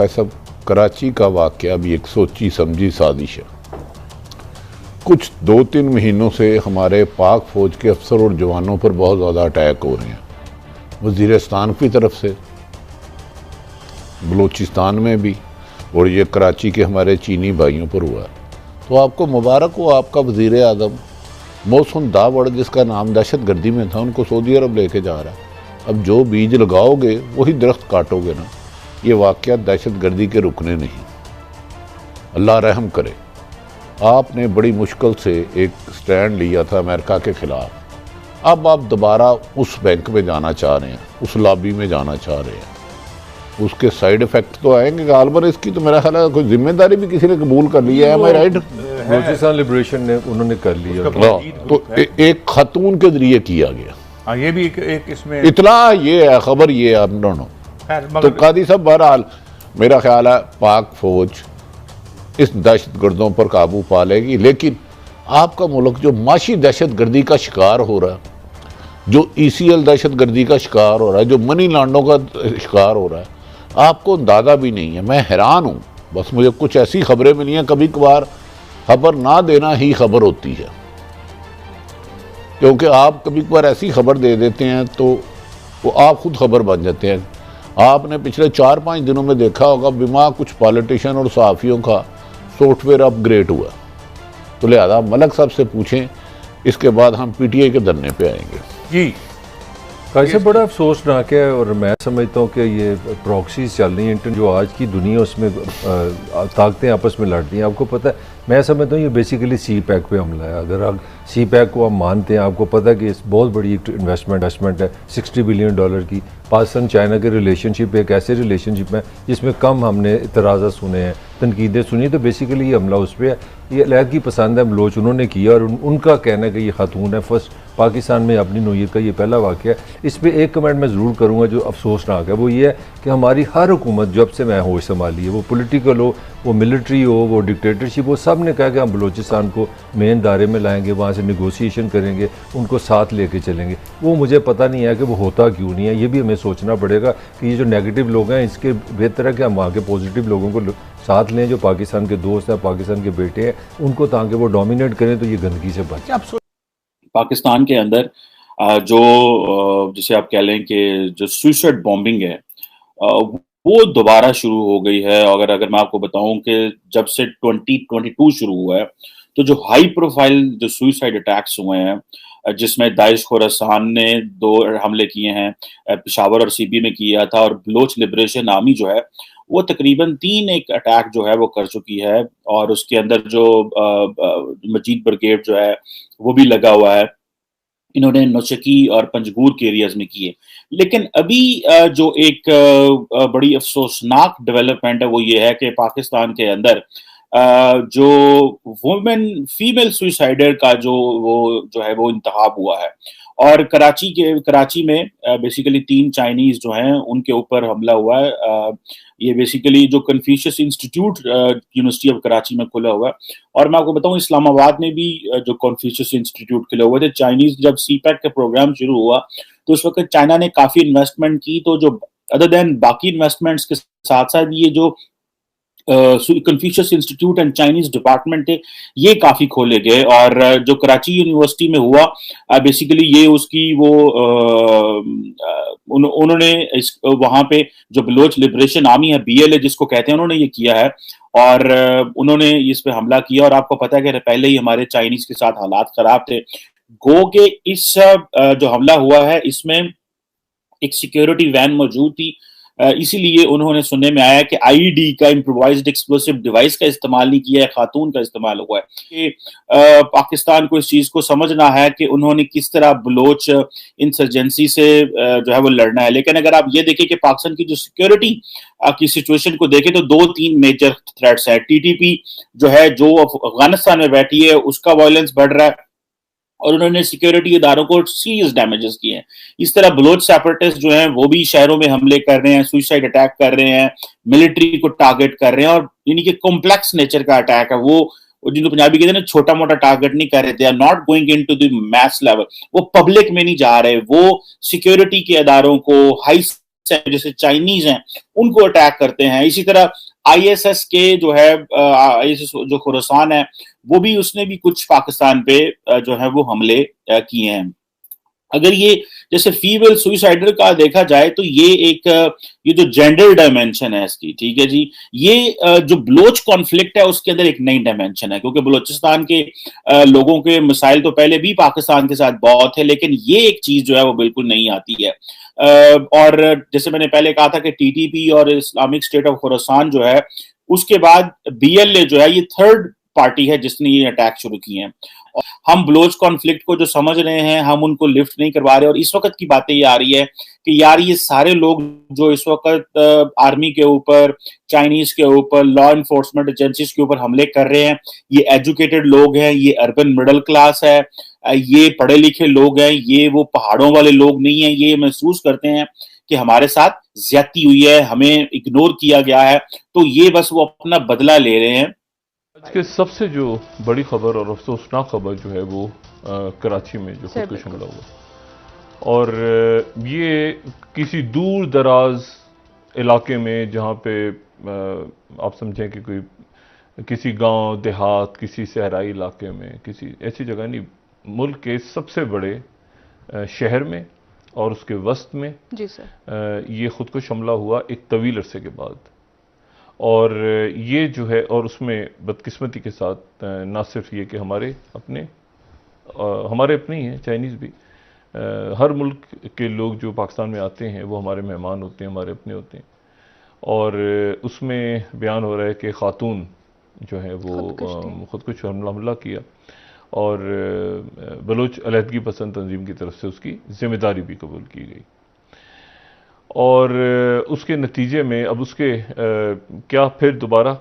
صاحب کراچی کا واقعہ بھی ایک سوچی سمجھی سازش ہے. کچھ 2-3 مہینوں سے ہمارے پاک فوج کے افسر اور جوانوں پر بہت زیادہ اٹیک ہو رہے ہیں، وزیرستان کی طرف سے، بلوچستان میں بھی، اور یہ کراچی کے ہمارے چینی بھائیوں پر ہوا ہے. تو آپ کو مبارک ہو، آپ کا وزیر اعظم محسن داوڑ جس کا نام دہشت گردی میں تھا، ان کو سعودی عرب لے کے جا رہا ہے. اب جو بیج لگاؤ گے وہی درخت کاٹو گے نا. یہ واقعہ دہشت گردی کے رکنے نہیں. اللہ رحم کرے. آپ نے بڑی مشکل سے ایک سٹینڈ لیا تھا امریکہ کے خلاف. اب آپ دوبارہ اس بینک میں جانا چاہ رہے ہیں، اس لابی میں جانا چاہ رہے ہیں. اس کے سائیڈ ایفیکٹ تو آئیں گے غالباً. اس کی تو میرا خیال ہے کوئی ذمہ داری بھی کسی نے قبول کر لی ہے. ایم آئی رائٹ؟ بلوچستان لبریشن نے انہوں نے کر لیا. تو ایک خاتون کے ذریعے کیا گیا. یہ بھی ایک اس میں اطلاع یہ ہے، خبر یہ ہے، آپ ڈونٹ نو. تو قاضی صاحب بہرحال میرا خیال ہے پاک فوج اس دہشت گردوں پر قابو پا لے گی. لیکن آپ کا ملک جو معاشی دہشت گردی کا شکار ہو رہا ہے، جو ای سی ایل دہشت گردی کا شکار ہو رہا ہے، جو منی لانڈوں کا شکار ہو رہا ہے، آپ کو اندازہ بھی نہیں ہے. میں حیران ہوں. بس مجھے کچھ ایسی خبریں ملی ہیں، کبھی کبھار خبر نہ دینا ہی خبر ہوتی ہے، کیونکہ آپ کبھی کبھار ایسی خبر دے دیتے ہیں تو وہ آپ خود خبر بن جاتے ہیں. آپ نے پچھلے 4-5 دنوں میں دیکھا ہوگا بیما کچھ پالیٹیشین اور صحافیوں کا سافٹ ویئر اپ گریڈ ہوا. تو لہذا ملک صاحب سے پوچھیں، اس کے بعد ہم پی ٹی آئی کے دھرنے پہ آئیں گے. جی قاضی صاحب بڑا افسوسناک ہے، اور میں سمجھتا ہوں کہ یہ پراکسیز چل رہی ہیں جو آج کی دنیا اس میں طاقتیں آپس میں لڑتی ہیں. آپ کو پتہ ہے، میں سمجھتا ہوں یہ بیسیکلی سی پیک پہ حملہ ہے. اگر آپ سی پیک کو آپ مانتے ہیں، آپ کو پتہ ہے کہ اس بہت بڑی انویسٹمنٹ ہے $60 بلین کی. پاکستان چائنا کے ریلیشن شپ ایک ایسے ریلیشن شپ ہے جس میں کم ہم نے اعتراضات سنے ہیں، تنقیدیں سنی. تو بیسیکلی یہ حملہ اس پہ ہے. یہ علیحدگی پسند ہے بلوچ انہوں نے کیا، اور ان کا کہنا ہے کہ یہ خاتون ہے. فرسٹ پاکستان میں اپنی نوعیت کا یہ پہلا واقعہ ہے. اس پہ ایک کمنٹ میں ضرور کروں گا جو افسوسناک ہے، وہ یہ ہے کہ ہماری ہر حکومت جب سے میں ہوش سنبھالی ہے، وہ پولیٹیکل ہو، وہ ملٹری ہو، وہ ڈکٹیٹرشپ ہو، سب نے کہا کہ ہم بلوچستان کو مین دائرے میں لائیں گے، وہاں سے نیگوسیشن کریں گے، ان کو ساتھ لے کے چلیں گے. وہ مجھے پتہ نہیں ہے کہ وہ ہوتا کیوں نہیں ہے. یہ بھی ہمیں سوچنا پڑے گا کہ یہ جو نیگیٹو لوگ ہیں، اس کے بہتر ہے کہ ہم وہاں کے پازیٹیو لوگوں کو ساتھ لیں، جو پاکستان کے دوست ہیں، پاکستان کے بیٹے ہیں، ان کو تاکہ وہ ڈومینیٹ کریں تو یہ گندگی سے بچیں. پاکستان کے اندر جو جسے آپ کہہ لیں کہ جو سوئسائڈ بامبنگ ہے وہ دوبارہ شروع ہو گئی ہے. اگر میں آپ کو بتاؤں کہ جب سے 2022 شروع ہوا ہے تو جو ہائی پروفائل جو سوئسائڈ اٹیکس ہوئے ہیں، جس میں داعش خوراسان نے 2 حملے کیے ہیں، پشاور اور سی بی میں کیا تھا، اور بلوچ لبریشن آرمی جو ہے وہ تقریباً 3 ایک اٹیک جو ہے وہ کر چکی ہے. اور اس کے اندر جو مجید بریگیڈ جو ہے وہ بھی لگا ہوا ہے. انہوں نے نوشکی اور پنجگور کے ایریاز میں کیے. لیکن ابھی جو ایک بڑی افسوسناک ڈیولپمنٹ ہے وہ یہ ہے کہ پاکستان کے اندر جو فیمیل سوئسائڈر کا جو ہے وہ انتخاب ہوا ہے. اور کراچی میں بیسیکلی 3 چائنیز جو ہیں ان کے اوپر حملہ ہوا ہے. یہ بیسیکلی جو Confucius institute university of Karachi میں کھلا ہوا ہے. اور میں آپ کو بتاؤں اسلام آباد میں بھی جو کنفیوشس انسٹیٹیوٹ کھلے ہوئے تھے. چائنیز جب سی پیک کا پروگرام شروع ہوا تو اس وقت چائنا نے کافی انویسٹمنٹ کی. تو جو ادر دین باقی انویسٹمنٹس کے ساتھ ساتھ یہ جو Confucius institute and Chinese department تھے یہ کافی کھولے گئے. اور جو کراچی یونیورسٹی میں ہوا بیسیکلی یہ اس کی وہ انہوں نے وہاں پہ جو بلوچ لبریشن آرمی ہے BLA جس کو کہتے ہیں، انہوں نے یہ کیا ہے اور انہوں نے اس پہ حملہ کیا. اور آپ کو پتہ ہے کہ پہلے ہی ہمارے چائنیز کے ساتھ حالات خراب تھے. گو کہ اس جو حملہ ہوا ہے اس میں ایک سیکیورٹی وین موجود تھی، اسی لیے انہوں نے سننے میں آیا کہ IED کا امپرووائزڈ ایکسپلوسیو ڈیوائس کا استعمال نہیں کیا ہے، خاتون کا استعمال ہوا ہے. کہ پاکستان کو اس چیز کو سمجھنا ہے کہ انہوں نے کس طرح بلوچ انسرجنسی سے جو ہے وہ لڑنا ہے. لیکن اگر آپ یہ دیکھیں کہ پاکستان کی جو سیکیورٹی کی سچویشن کو دیکھیں تو 2-3 میجر تھریٹس ہیں. TTP جو ہے جو افغانستان میں بیٹھی ہے اس کا وائلنس بڑھ رہا ہے، اور انہوں نے سیکیورٹی اداروں کو سیریس ڈیمیجز کیے ہیں. اس طرح بلوچ سیپریٹسٹ جو ہیں وہ بھی شہروں میں حملے کر رہے ہیں، سوئسائڈ اٹیک کر رہے ہیں، ملٹری کو ٹارگٹ کر رہے ہیں. اور یعنی کہ کمپلیکس نیچر کا اٹیک ہے. وہ جن کو پنجابی کہتے ہیں نا چھوٹا موٹا ٹارگٹ نہیں کر رہے تھے، not going into the mass level. وہ پبلک میں نہیں جا رہے، وہ سیکیورٹی کے اداروں کو، ہائی جیسے چائنیز ہیں ان کو اٹیک کرتے ہیں. اسی طرح ISS کے جو ہے جو خراسان ہے وہ بھی اس نے بھی کچھ پاکستان پہ جو ہے وہ حملے کیے ہیں. اگر یہ جیسے فیمیل سوئسائڈر کا دیکھا جائے تو یہ جو جینڈر ڈائمینشن ہے اس کی, ٹھیک ہے جی, یہ جو بلوچ کانفلکٹ ہے اس کے اندر ایک نئی ڈائمینشن ہے, کیونکہ بلوچستان کے لوگوں کے مسائل تو پہلے بھی پاکستان کے ساتھ بہت ہے, لیکن یہ ایک چیز جو ہے وہ بالکل نہیں آتی ہے. اور جیسے میں نے پہلے کہا تھا کہ TTP اور اسلامک اسٹیٹ آف خراسان جو ہے, اس کے بعد BLA جو ہے یہ تھرڈ پارٹی ہے جس نے یہ اٹیک شروع کیے ہیں. ہم بلوچ کانفلکٹ کو جو سمجھ رہے ہیں ہم ان کو لفٹ نہیں کروا رہے, اور اس وقت کی باتیں یہ آ رہی ہے کہ یار یہ سارے لوگ جو اس وقت آرمی کے اوپر, چائنیز کے اوپر, لا انفورسمنٹ ایجنسیز کے اوپر حملے کر رہے ہیں, یہ ایجوکیٹڈ لوگ ہیں, یہ اربن مڈل کلاس ہے, یہ پڑھے لکھے لوگ ہیں, یہ وہ پہاڑوں والے لوگ نہیں ہیں. یہ محسوس کرتے ہیں کہ ہمارے ساتھ زیادتی ہوئی ہے, ہمیں اگنور کیا گیا ہے, تو یہ بس وہ اپنا بدلہ لے رہے ہیں. آج کے سب سے جو بڑی خبر اور افسوسناک خبر جو ہے وہ کراچی میں جو خودکش حملہ ہوا, اور یہ کسی دور دراز علاقے میں جہاں پہ آپ سمجھیں کہ کسی گاؤں دیہات, کسی صحرائی علاقے میں, کسی ایسی جگہ نہیں, ملک کے سب سے بڑے شہر میں اور اس کے وسط میں جی سر یہ خودکش حملہ ہوا ایک طویل عرصے کے بعد. اور یہ جو ہے, اور اس میں بدقسمتی کے ساتھ نہ صرف یہ کہ ہمارے اپنے ہی ہیں, چائنیز بھی, ہر ملک کے لوگ جو پاکستان میں آتے ہیں وہ ہمارے مہمان ہوتے ہیں, ہمارے اپنے ہوتے ہیں. اور اس میں بیان ہو رہا ہے کہ خاتون جو ہے وہ خودکش حملہ کیا, اور بلوچ علیحدگی پسند تنظیم کی طرف سے اس کی ذمہ داری بھی قبول کی گئی. اور اس کے نتیجے میں اب اس کے کیا پھر دوبارہ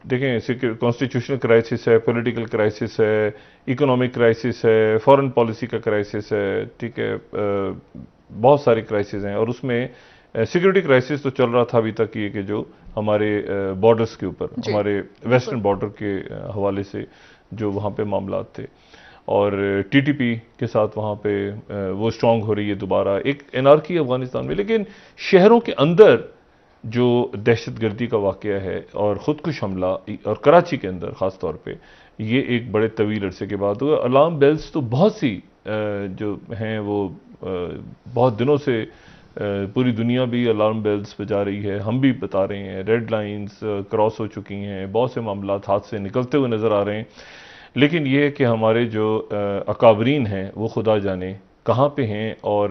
دیکھیں, کانسٹیٹیوشنل کرائسس ہے, پولیٹیکل کرائسس ہے, اکنامک کرائسس ہے, فارن پالیسی کا کرائسس ہے, ٹھیک ہے, بہت سارے کرائسس ہیں. اور اس میں سیکورٹی کرائسس تو چل رہا تھا ابھی تک یہ کہ جو ہمارے بارڈرز کے اوپر, ہمارے ویسٹرن بارڈر کے حوالے سے جو وہاں پہ معاملات تھے, اور TTP کے ساتھ وہاں پہ وہ اسٹرانگ ہو رہی ہے دوبارہ, ایک انارکی افغانستان میں. لیکن شہروں کے اندر جو دہشت گردی کا واقعہ ہے اور خودکش حملہ, اور کراچی کے اندر خاص طور پہ, یہ ایک بڑے طویل عرصے کے بعد ہوا. الارم بیلز تو بہت سی جو ہیں وہ بہت دنوں سے پوری دنیا بھی الارم بیلز بجا رہی ہے, ہم بھی بتا رہے ہیں, ریڈ لائنز کراس ہو چکی ہیں, بہت سے معاملات ہاتھ سے نکلتے ہوئے نظر آ رہے ہیں. لیکن یہ کہ ہمارے جو اکابرین ہیں وہ خدا جانے کہاں پہ ہیں اور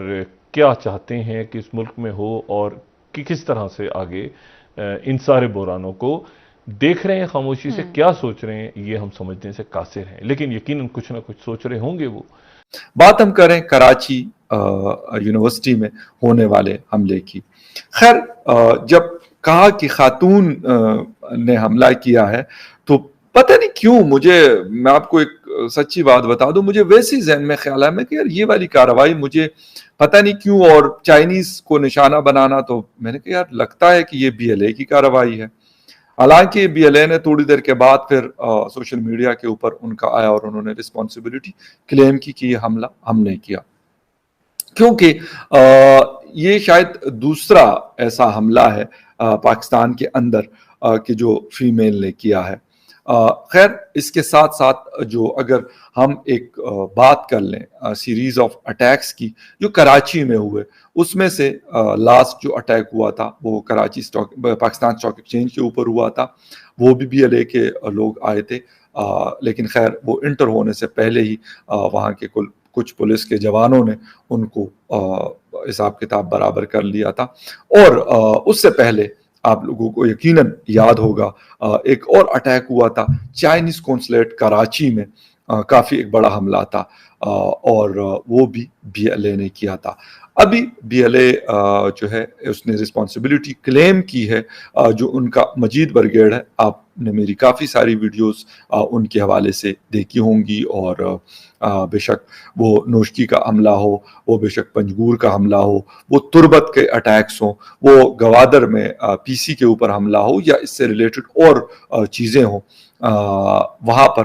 کیا چاہتے ہیں کہ اس ملک میں ہو, اور کہ کس طرح سے آگے ان سارے بحرانوں کو دیکھ رہے ہیں خاموشی سے, کیا سوچ رہے ہیں, یہ ہم سمجھنے سے قاصر ہیں. لیکن یقیناً کچھ نہ کچھ سوچ رہے ہوں گے. وہ بات ہم کریں کراچی یونیورسٹی میں ہونے والے حملے کی. خیر, جب کہا کہ خاتون نے حملہ کیا ہے تو پتہ نہیں کیوں میں آپ کو ایک سچی بات بتا دوں, مجھے ویسی ذہن میں خیال ہے کہ یار یہ والی کارروائی مجھے پتہ نہیں کیوں, اور چائنیز کو نشانہ بنانا, تو میں نے کہا یار لگتا ہے کہ یہ BLA کی کارروائی ہے. حالانکہ BLA نے تھوڑی دیر کے بعد پھر سوشل میڈیا کے اوپر ان کا آیا اور انہوں نے رسپانسبلٹی کلیم کی کہ یہ حملہ ہم نے کیا, کیونکہ یہ شاید دوسرا ایسا حملہ ہے پاکستان کے اندر کہ جو فیمیل نے کیا ہے. خیر, اس کے ساتھ ساتھ جو اگر ہم ایک بات کر لیں سیریز آف اٹیکس کی جو کراچی میں ہوئے, اس میں سے لاسٹ جو اٹیک ہوا تھا وہ کراچی پاکستان اسٹاک ایکسچینج کے اوپر ہوا تھا, وہ بھی BLA کے لوگ آئے تھے. لیکن خیر وہ انٹر ہونے سے پہلے ہی وہاں کے کچھ پولیس کے جوانوں نے ان کو حساب کتاب برابر کر لیا تھا. اور اس سے پہلے آپ لوگوں کو یقیناً یاد ہوگا ایک اور اٹیک ہوا تھا چائنیز کونسلیٹ کراچی میں, کافی ایک بڑا حملہ تھا, اور وہ بھی BLA نے کیا تھا. ابھی BLA جو ہے اس نے رسپانسبلٹی کلیم کی ہے, جو ان کا مجید برگیڈ ہے. آپ نے میری کافی ساری ویڈیوز ان کے حوالے سے دیکھی ہوں گی, اور بے شک وہ نوشکی کا حملہ ہو, وہ بے شک پنجگور کا حملہ ہو, وہ تربت کے اٹیکس ہوں, وہ گوادر میں PC کے اوپر حملہ ہو, یا اس سے ریلیٹڈ اور چیزیں ہوں, وہاں پر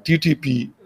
TTP